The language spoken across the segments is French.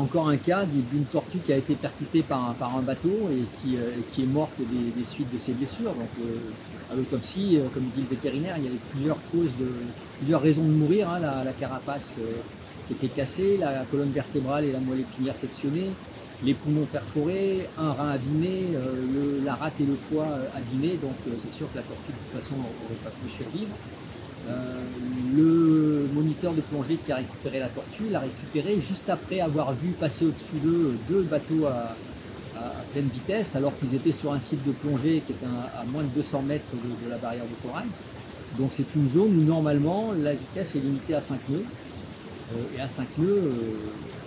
encore un cas d'une tortue qui a été percutée par un bateau et qui est morte des suites de ses blessures. Donc à l'autopsie, comme dit le vétérinaire, il y avait plusieurs raisons de mourir, hein. La carapace qui était cassée, la colonne vertébrale et la moelle épinière sectionnée, les poumons perforés, un rein abîmé, la rate et le foie abîmés. Donc c'est sûr que la tortue de toute façon n'aurait pas pu survivre. Le moniteur de plongée qui a récupéré la tortue l'a récupérée juste après avoir vu passer au-dessus d'eux deux bateaux à pleine vitesse, alors qu'ils étaient sur un site de plongée qui est à moins de 200 mètres de la barrière de corail. Donc c'est une zone où normalement la vitesse est limitée à 5 nœuds. Et à 5 nœuds,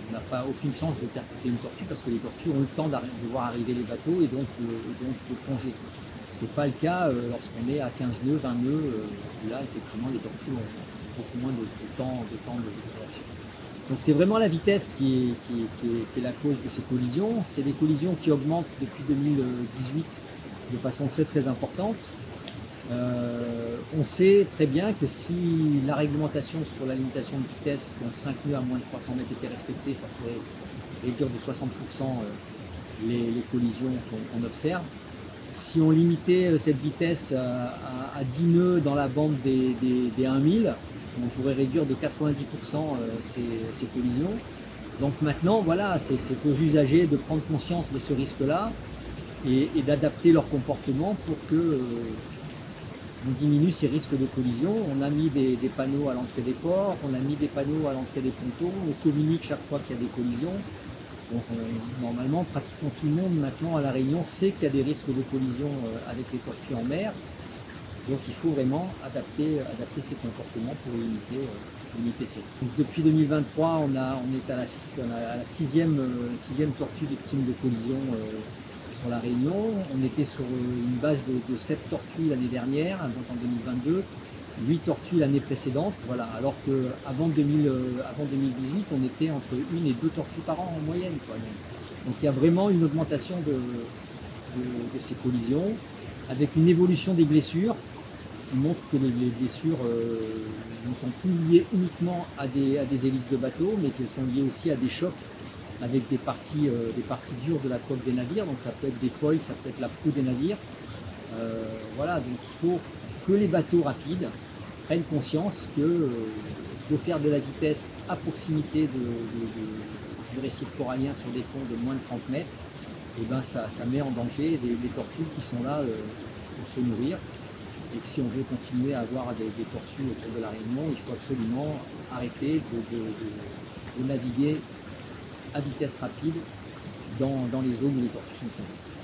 on n'a pas aucune chance de percuter une tortue parce que les tortues ont le temps de voir arriver les bateaux et donc de plonger. Ce qui n'est pas le cas lorsqu'on est à 15 nœuds, 20 nœuds. Là, effectivement, les tortues ont beaucoup moins de temps de réaction. Donc c'est vraiment la vitesse qui est la cause de ces collisions. C'est des collisions qui augmentent depuis 2018 de façon très très importante. On sait très bien que si la réglementation sur la limitation de vitesse, donc 5 nœuds à moins de 300 mètres, était respectée, ça pourrait réduire de 60% les collisions qu'on observe. Si on limitait cette vitesse à 10 nœuds dans la bande des 1000, on pourrait réduire de 90% ces collisions. Donc maintenant, voilà, c'est aux usagers de prendre conscience de ce risque-là et d'adapter leur comportement pour que on diminue ces risques de collision. On a mis des panneaux à l'entrée des ports, on a mis des panneaux à l'entrée des pontons, on communique chaque fois qu'il y a des collisions. Donc normalement, pratiquement tout le monde maintenant à La Réunion sait qu'il y a des risques de collision avec les tortues en mer. Donc il faut vraiment adapter ces comportements pour limiter ces risques. Donc, depuis 2023, on est à la sixième tortue victime de collision sur La Réunion. On était sur une base de 7 tortues l'année dernière, donc en 2022. 8 tortues l'année précédente, voilà, alors qu'avant 2018, on était entre 1 et 2 tortues par an en moyenne, quoi. Donc il y a vraiment une augmentation de ces collisions, avec une évolution des blessures, qui montre que les blessures ne sont plus liées uniquement à des hélices de bateau, mais qu'elles sont liées aussi à des chocs avec des parties dures de la coque des navires, donc ça peut être des foils, ça peut être la proue des navires. Voilà, donc il faut que les bateaux rapides prennent conscience que de faire de la vitesse à proximité du récif corallien sur des fonds de moins de 30 mètres, et ben ça met en danger des tortues qui sont là pour se nourrir. Et que si on veut continuer à avoir des tortues autour de La Réunion, il faut absolument arrêter de naviguer à vitesse rapide dans les zones où les tortues sont tombées.